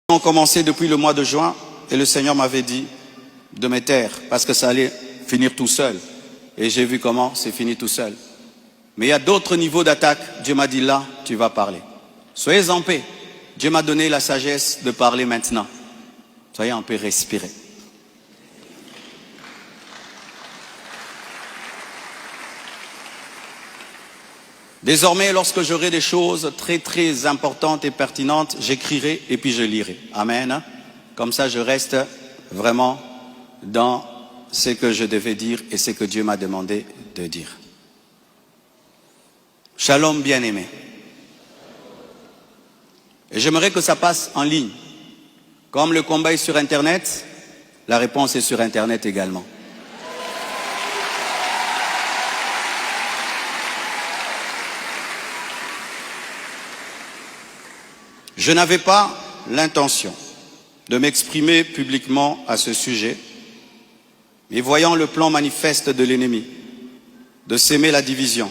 ont commencé depuis le mois de juin et le Seigneur m'avait dit de me taire parce que ça allait finir tout seul. Et j'ai vu comment c'est fini tout seul. Mais il y a d'autres niveaux d'attaque. Dieu m'a dit là, tu vas parler. Soyez en paix. Dieu m'a donné la sagesse de parler maintenant. Soyez en paix, respirez. Désormais, lorsque j'aurai des choses très importantes et pertinentes, j'écrirai et puis je lirai. Amen. Comme ça, je reste vraiment dans ce que je devais dire et ce que Dieu m'a demandé de dire. Shalom, bien-aimé. Et j'aimerais que ça passe en ligne. Comme le combat est sur Internet, la réponse est sur Internet également. Je n'avais pas l'intention de m'exprimer publiquement à ce sujet, mais voyant le plan manifeste de l'ennemi, de s'aimer la division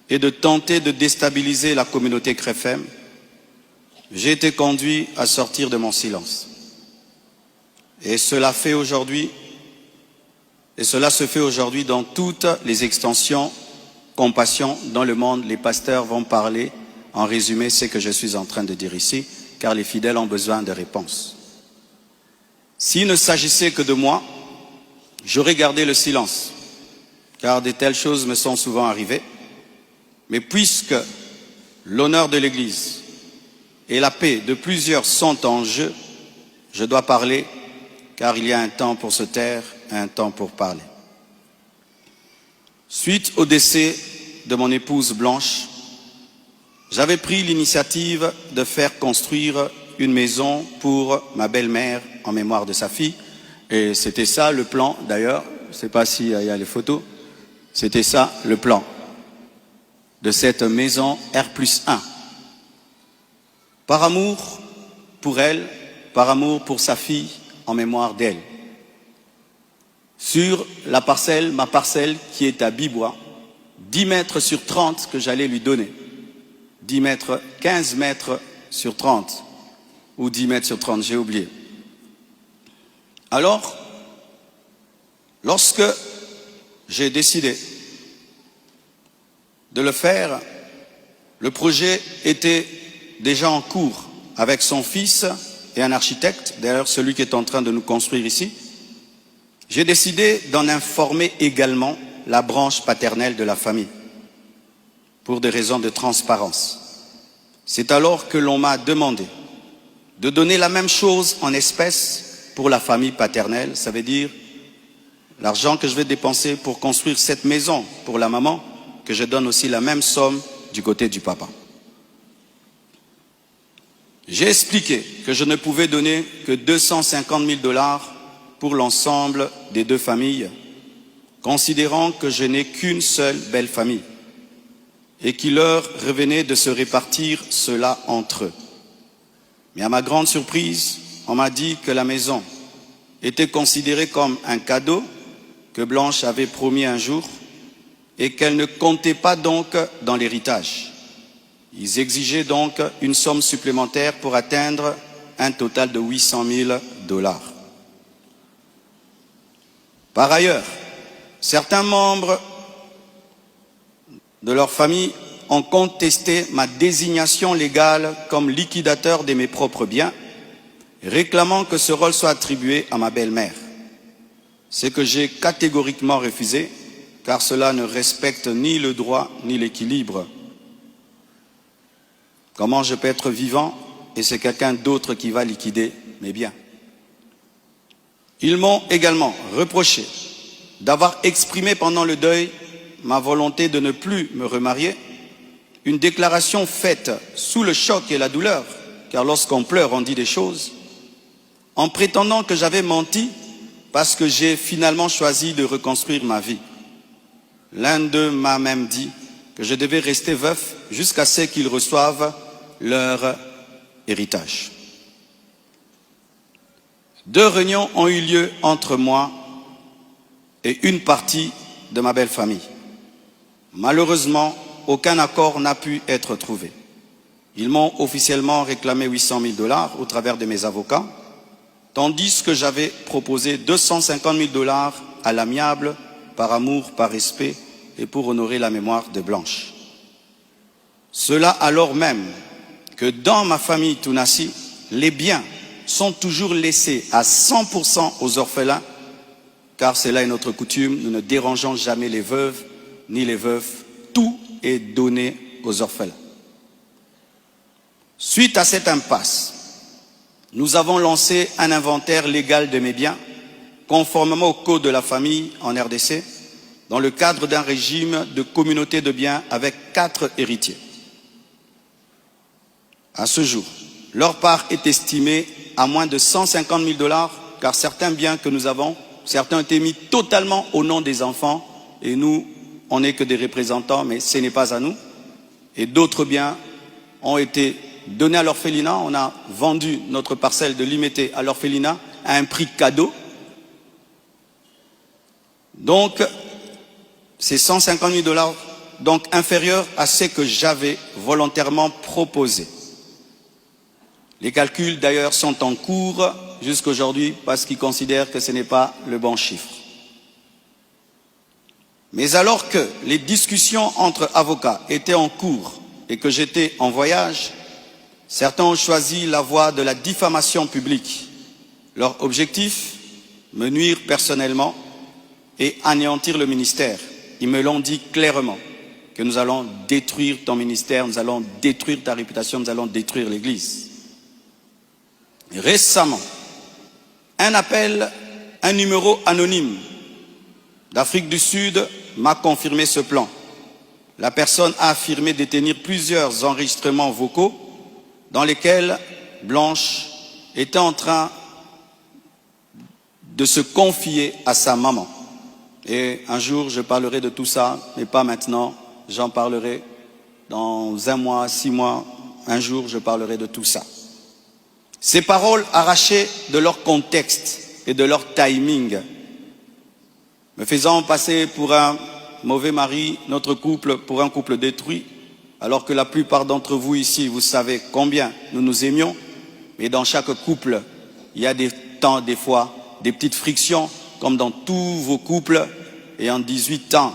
et de tenter de déstabiliser la communauté CREFEM, j'ai été conduit à sortir de mon silence. Et cela se fait aujourd'hui dans toutes les extensions compassion dans le monde. Les pasteurs vont parler en résumé ce que je suis en train de dire ici, car les fidèles ont besoin de réponses. S'il ne s'agissait que de moi, j'aurais gardé le silence, car de telles choses me sont souvent arrivées. Mais puisque l'honneur de l'Église et la paix de plusieurs sont en jeu, je dois parler, car il y a un temps pour se taire, un temps pour parler. Suite au décès de mon épouse Blanche, j'avais pris l'initiative de faire construire une maison pour ma belle-mère en mémoire de sa fille. Et c'était ça le plan, d'ailleurs. Je ne sais pas s'il y a les photos. C'était ça le plan de cette maison R+1. Par amour pour elle, par amour pour sa fille, en mémoire d'elle. Sur la parcelle, ma parcelle qui est à Bibois, 10 mètres sur 30 que j'allais lui donner. 10 mètres, 15 mètres sur 30, ou 10 mètres sur 30, j'ai oublié. Alors, lorsque j'ai décidé de le faire, le projet était déjà en cours avec son fils et un architecte, d'ailleurs celui qui est en train de nous construire ici. J'ai décidé d'en informer également la branche paternelle de la famille, pour des raisons de transparence. C'est alors que l'on m'a demandé de donner la même chose en espèces pour la famille paternelle. Ça veut dire l'argent que je vais dépenser pour construire cette maison pour la maman, que je donne aussi la même somme du côté du papa. J'ai expliqué que je ne pouvais donner que 250 000 $ pour l'ensemble des deux familles, considérant que je n'ai qu'une seule belle famille et qu'il leur revenait de se répartir cela entre eux. Mais à ma grande surprise, on m'a dit que la maison était considérée comme un cadeau que Blanche avait promis un jour et qu'elle ne comptait pas donc dans l'héritage. Ils exigeaient donc une somme supplémentaire pour atteindre un total de 800 000 $. Par ailleurs, certains membres de leur famille ont contesté ma désignation légale comme liquidateur de mes propres biens, réclamant que ce rôle soit attribué à ma belle-mère. Ce que j'ai catégoriquement refusé, car cela ne respecte ni le droit ni l'équilibre. Comment je peux être vivant et c'est quelqu'un d'autre qui va liquider mes biens? Ils m'ont également reproché d'avoir exprimé pendant le deuil ma volonté de ne plus me remarier, une déclaration faite sous le choc et la douleur, car lorsqu'on pleure, on dit des choses, en prétendant que j'avais menti parce que j'ai finalement choisi de reconstruire ma vie. L'un d'eux m'a même dit que je devais rester veuf jusqu'à ce qu'ils reçoivent leur héritage. 2 réunions ont eu lieu entre moi et une partie de ma belle famille. Malheureusement, aucun accord n'a pu être trouvé. Ils m'ont officiellement réclamé 800 000 $ au travers de mes avocats, tandis que j'avais proposé 250 000 $ à l'amiable, par amour, par respect et pour honorer la mémoire de Blanche. Cela alors même que dans ma famille Tounassi, les biens sont toujours laissés à 100% aux orphelins, car c'est là une autre coutume, nous ne dérangeons jamais les veuves ni les veufs, tout est donné aux orphelins. Suite à cette impasse, nous avons lancé un inventaire légal de mes biens, conformément au code de la famille en RDC, dans le cadre d'un régime de communauté de biens avec 4 héritiers. À ce jour, leur part est estimée à moins de 150 000 $, car certains biens que nous avons, certains ont été mis totalement au nom des enfants, et nous, on n'est que des représentants, mais ce n'est pas à nous. Et d'autres biens ont été donnés à l'orphelinat. On a vendu notre parcelle de Limété à l'orphelinat à un prix cadeau. Donc, c'est 150 000 $, donc inférieur à ce que j'avais volontairement proposé. Les calculs d'ailleurs sont en cours jusqu'à aujourd'hui parce qu'ils considèrent que ce n'est pas le bon chiffre. Mais alors que les discussions entre avocats étaient en cours et que j'étais en voyage, certains ont choisi la voie de la diffamation publique. Leur objectif, me nuire personnellement et anéantir le ministère. Ils me l'ont dit clairement, que nous allons détruire ton ministère, nous allons détruire ta réputation, nous allons détruire l'Église. Récemment, un numéro anonyme d'Afrique du Sud m'a confirmé ce plan. La personne a affirmé détenir plusieurs enregistrements vocaux dans lesquels Blanche était en train de se confier à sa maman. Et un jour, je parlerai de tout ça, mais pas maintenant. J'en parlerai dans 1 mois, 6 mois. Un jour, je parlerai de tout ça. Ces paroles arrachées de leur contexte et de leur timing, me faisant passer pour un mauvais mari, notre couple pour un couple détruit, alors que la plupart d'entre vous ici, vous savez combien nous nous aimions, mais dans chaque couple, il y a des temps, des fois, des petites frictions, comme dans tous vos couples, et en 18 ans,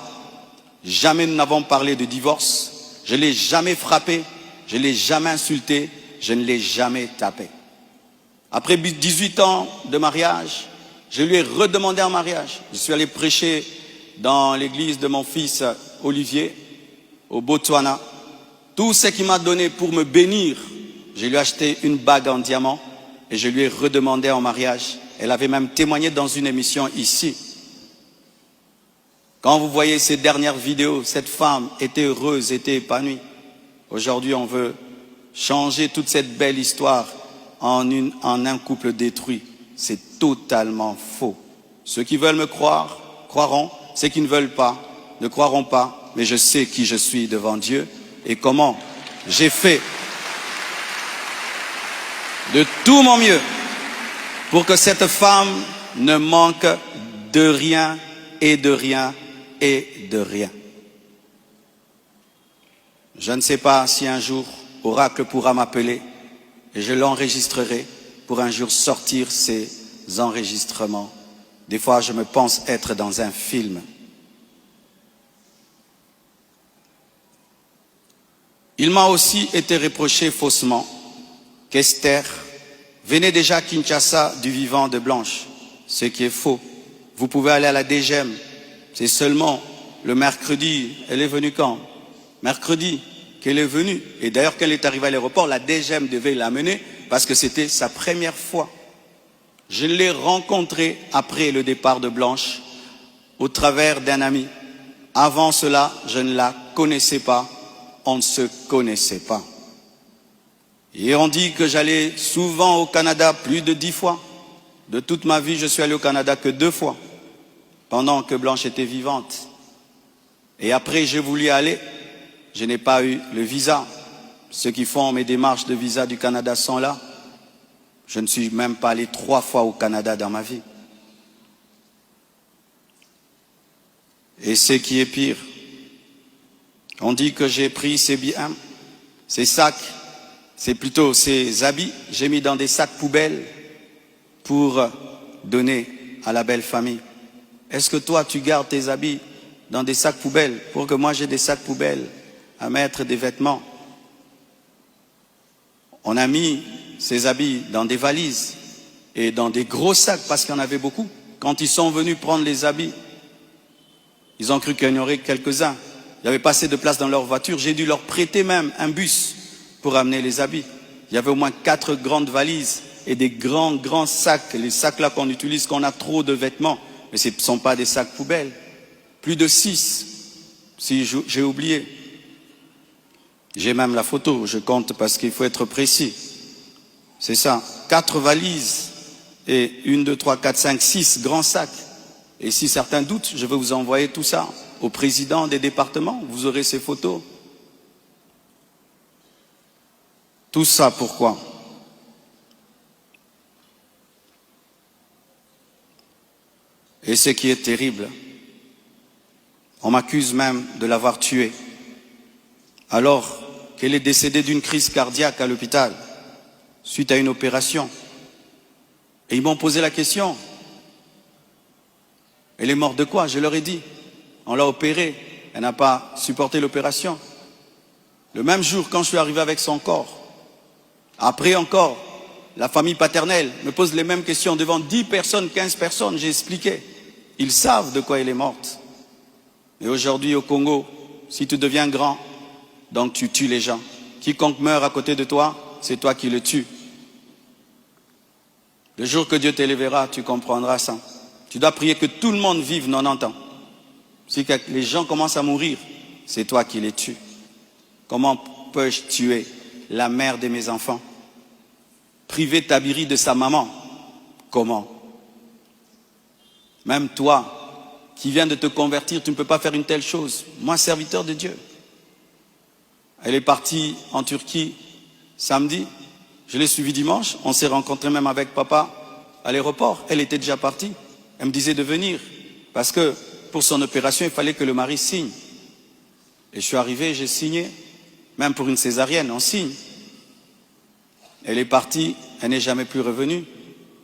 jamais nous n'avons parlé de divorce, je ne l'ai jamais frappé, je ne l'ai jamais insulté, je ne l'ai jamais tapé. Après 18 ans de mariage, je lui ai redemandé en mariage. Je suis allé prêcher dans l'église de mon fils Olivier, au Botswana. Tout ce qu'il m'a donné pour me bénir, je lui ai acheté une bague en diamant et je lui ai redemandé en mariage. Elle avait même témoigné dans une émission ici. Quand vous voyez ces dernières vidéos, cette femme était heureuse, était épanouie. Aujourd'hui, on veut changer toute cette belle histoire en un couple détruit. C'est totalement faux. Ceux qui veulent me croire, croiront. Ceux qui ne veulent pas, ne croiront pas. Mais je sais qui je suis devant Dieu et comment j'ai fait de tout mon mieux pour que cette femme ne manque de rien et de rien et de rien. Je ne sais pas si un jour Oracle pourra m'appeler et je l'enregistrerai pour un jour sortir ces enregistrements. Des fois, je me pense être dans un film. Il m'a aussi été reproché faussement qu'Esther venait déjà à Kinshasa du vivant de Blanche, ce qui est faux. Vous pouvez aller à la DGM, c'est seulement le mercredi. Elle est venue quand? Mercredi qu'elle est venue. Et d'ailleurs, quand elle est arrivée à l'aéroport, la DGM devait l'amener parce que c'était sa première fois. Je l'ai rencontrée après le départ de Blanche au travers d'un ami. Avant cela, je ne la connaissais pas. On ne se connaissait pas. Et on dit que j'allais souvent au Canada plus de 10 fois. De toute ma vie, je suis allé au Canada que 2 fois, pendant que Blanche était vivante. Et après, j'ai voulu aller. Je n'ai pas eu le visa. Ceux qui font mes démarches de visa du Canada sont là. Je ne suis même pas allé 3 fois au Canada dans ma vie. Et ce qui est pire, on dit que j'ai pris ces biens, ces sacs, c'est plutôt ces habits, j'ai mis dans des sacs poubelles pour donner à la belle famille. Est-ce que toi, tu gardes tes habits dans des sacs poubelles pour que moi j'ai des sacs poubelles à mettre des vêtements? On a mis ces habits dans des valises et dans des gros sacs parce qu'il y en avait beaucoup. Quand ils sont venus prendre les habits, ils ont cru qu'il y en aurait quelques-uns. Il n'y avait pas assez de place dans leur voiture. J'ai dû leur prêter même un bus pour amener les habits. Il y avait au moins 4 grandes valises et des grands sacs. Les sacs là qu'on utilise quand on a trop de vêtements. Mais ce ne sont pas des sacs poubelles. Plus de 6, si j'ai oublié. J'ai même la photo, je compte parce qu'il faut être précis. C'est ça, 4 valises et 1, 2, 3, 4, 5, 6 grands sacs. Et si certains doutent, je vais vous envoyer tout ça au président des départements. Vous aurez ces photos. Tout ça pourquoi? Et ce qui est terrible, on m'accuse même de l'avoir tué, alors qu'elle est décédée d'une crise cardiaque à l'hôpital, suite à une opération. Et ils m'ont posé la question, elle est morte de quoi? Je leur ai dit, on l'a opérée, elle n'a pas supporté l'opération. Le même jour, quand je suis arrivé avec son corps, après encore, la famille paternelle me pose les mêmes questions devant 10 personnes, 15 personnes, j'ai expliqué. Ils savent de quoi elle est morte. Et aujourd'hui au Congo, si tu deviens grand, donc tu tues les gens. Quiconque meurt à côté de toi, c'est toi qui le tues. Le jour que Dieu t'élèvera, tu comprendras ça. Tu dois prier que tout le monde vive 90 ans. Si les gens commencent à mourir, c'est toi qui les tues. Comment peux-je tuer la mère de mes enfants? Priver Tabiri de sa maman? Comment? Même toi, qui viens de te convertir, tu ne peux pas faire une telle chose. Moi, serviteur de Dieu. Elle est partie en Turquie samedi. Je l'ai suivie dimanche. On s'est rencontrés même avec papa à l'aéroport. Elle était déjà partie. Elle me disait de venir. Parce que pour son opération, il fallait que le mari signe. Et je suis arrivé, j'ai signé. Même pour une césarienne, on signe. Elle est partie, elle n'est jamais plus revenue.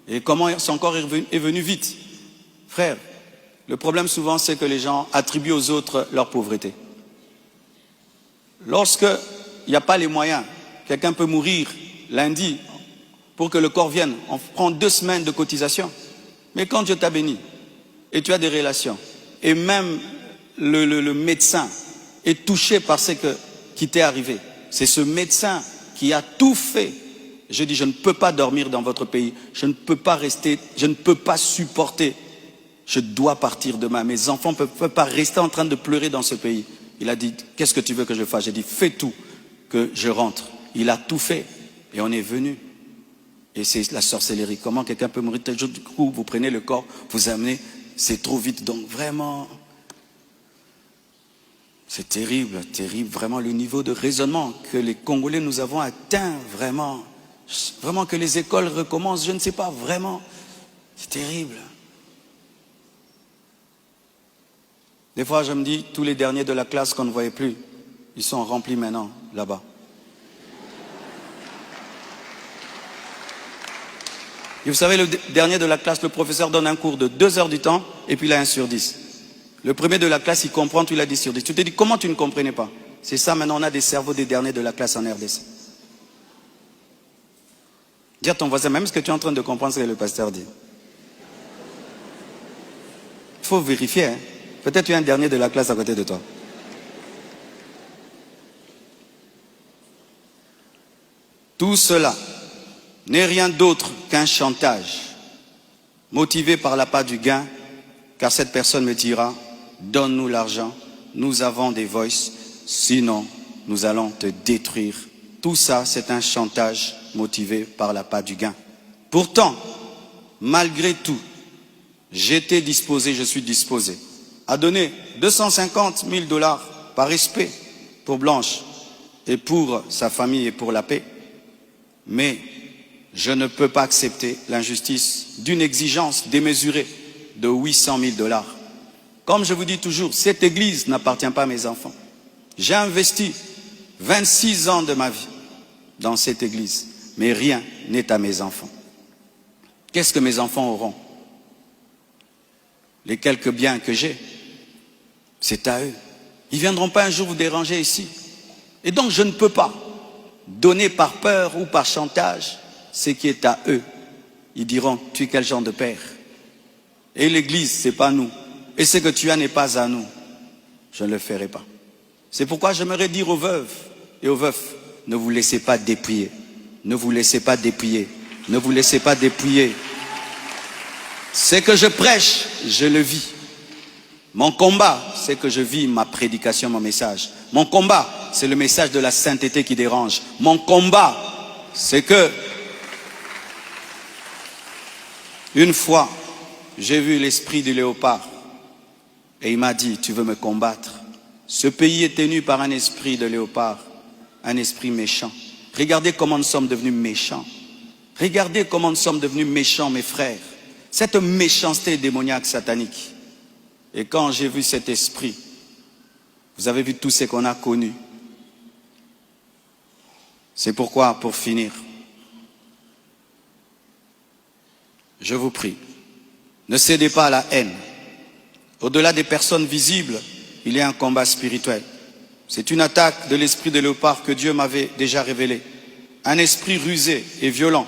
Et comment son corps est venu vite? Frère, le problème souvent, c'est que les gens attribuent aux autres leur pauvreté. Lorsqu'il n'y a pas les moyens, quelqu'un peut mourir lundi pour que le corps vienne. On prend 2 semaines de cotisation. Mais quand Dieu t'a béni, et tu as des relations, et même le médecin est touché par ce qui t'est arrivé, c'est ce médecin qui a tout fait. Je dis, je ne peux pas dormir dans votre pays, je ne peux pas rester, je ne peux pas supporter. Je dois partir demain. Mes enfants ne peuvent pas rester en train de pleurer dans ce pays. Il a dit, qu'est-ce que tu veux que je fasse? J'ai dit, fais tout, que je rentre. Il a tout fait. Et on est venu. Et c'est la sorcellerie. Comment quelqu'un peut mourir tel jour? Du coup, vous prenez le corps, vous amenez. C'est trop vite. Donc vraiment, c'est terrible, terrible. Vraiment le niveau de raisonnement que les Congolais nous avons atteint. Vraiment. Vraiment que les écoles recommencent. Je ne sais pas, vraiment. C'est terrible. Des fois, je me dis, tous les derniers de la classe qu'on ne voyait plus, ils sont remplis maintenant, là-bas. Et vous savez, le dernier de la classe, le professeur donne un cours de 2 heures du temps, et puis il a 1 sur 10. Le premier de la classe, il comprend, tu l'as 10 sur 10. Tu te dis, comment tu ne comprenais pas? C'est ça, maintenant, on a des cerveaux des derniers de la classe en RDC. Dis à ton voisin, même ce que tu es en train de comprendre, ce que le pasteur dit. Il faut vérifier, hein. Peut-être tu es un dernier de la classe à côté de toi. Tout cela n'est rien d'autre qu'un chantage, motivé par l'appât du gain, car cette personne me dira, donne-nous l'argent, nous avons des voices, sinon nous allons te détruire. Tout ça, c'est un chantage motivé par l'appât du gain. Pourtant, malgré tout, j'étais disposé, je suis disposé à donner 250 000 $ par respect pour Blanche et pour sa famille et pour la paix. Mais je ne peux pas accepter l'injustice d'une exigence démesurée de 800 000 $. Comme je vous dis toujours, cette église n'appartient pas à mes enfants. J'ai investi 26 ans de ma vie dans cette église, mais rien n'est à mes enfants. Qu'est-ce que mes enfants auront? Les quelques biens que j'ai, c'est à eux. Ils ne viendront pas un jour vous déranger ici. Et donc je ne peux pas donner par peur ou par chantage ce qui est à eux. Ils diront, tu es quel genre de père? Et l'église, ce n'est pas nous. Et ce que tu as n'est pas à nous. Je ne le ferai pas. C'est pourquoi j'aimerais dire aux veuves et aux veufs, ne vous laissez pas dépouiller. Ne vous laissez pas dépouiller. Ne vous laissez pas dépouiller. Ce que je prêche, je le vis. Mon combat, c'est que je vis ma prédication, mon message. Mon combat, c'est le message de la sainteté qui dérange. Mon combat, c'est que une fois, j'ai vu l'esprit du léopard et il m'a dit, tu veux me combattre? Ce pays est tenu par un esprit de léopard, un esprit méchant. Regardez comment nous sommes devenus méchants. Regardez comment nous sommes devenus méchants, mes frères. Cette méchanceté démoniaque satanique. Et quand j'ai vu cet esprit, vous avez vu tout ce qu'on a connu. C'est pourquoi, pour finir, je vous prie, ne cédez pas à la haine. Au-delà des personnes visibles, il y a un combat spirituel. C'est une attaque de l'esprit de léopard que Dieu m'avait déjà révélé. Un esprit rusé et violent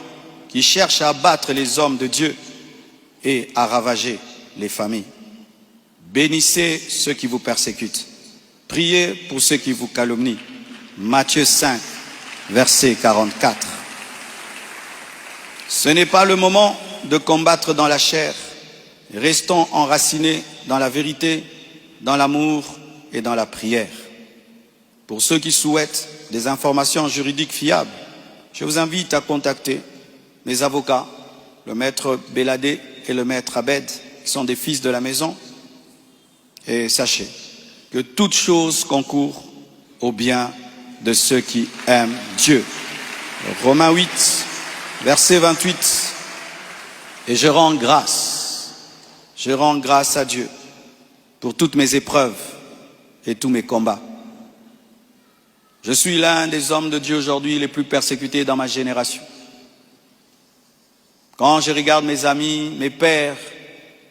qui cherche à abattre les hommes de Dieu et à ravager les familles. Bénissez ceux qui vous persécutent. Priez pour ceux qui vous calomnient. Matthieu 5, verset 44. Ce n'est pas le moment de combattre dans la chair. Restons enracinés dans la vérité, dans l'amour et dans la prière. Pour ceux qui souhaitent des informations juridiques fiables, je vous invite à contacter mes avocats, le maître Béladé et le maître Abed, qui sont des fils de la maison. Et sachez que toute chose concourt au bien de ceux qui aiment Dieu. Romains 8, verset 28. Et je rends grâce à Dieu pour toutes mes épreuves et tous mes combats. Je suis l'un des hommes de Dieu aujourd'hui les plus persécutés dans ma génération. Quand je regarde mes amis, mes pères,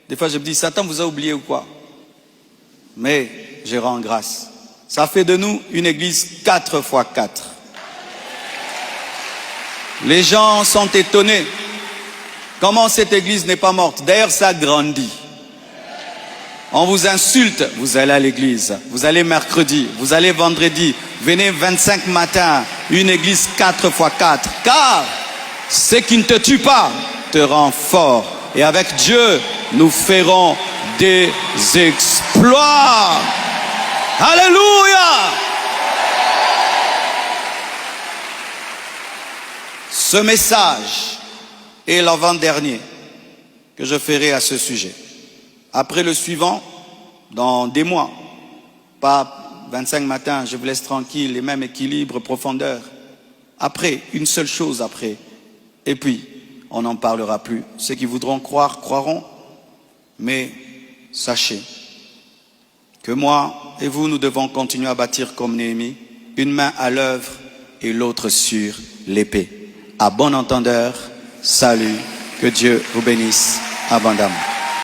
des fois je me dis, Satan vous a oublié ou quoi? Mais je rends grâce. Ça fait de nous une église 4x4. Les gens sont étonnés. Comment cette église n'est pas morte? D'ailleurs, ça grandit. On vous insulte, vous allez à l'église. Vous allez mercredi, vous allez vendredi. Venez 25 matins, une église 4x4. Car ce qui ne te tue pas te rend fort. Et avec Dieu, nous ferons des exploits. Alléluia! Ce message est l'avant-dernier que je ferai à ce sujet. Après le suivant, dans des mois, pas 25 matins, je vous laisse tranquille, les mêmes équilibres, profondeur. Après, une seule chose après. Et puis, on n'en parlera plus. Ceux qui voudront croire, croiront. Mais sachez que moi et vous, nous devons continuer à bâtir comme Néhémie, une main à l'œuvre et l'autre sur l'épée. À bon entendeur, salut, que Dieu vous bénisse abondamment.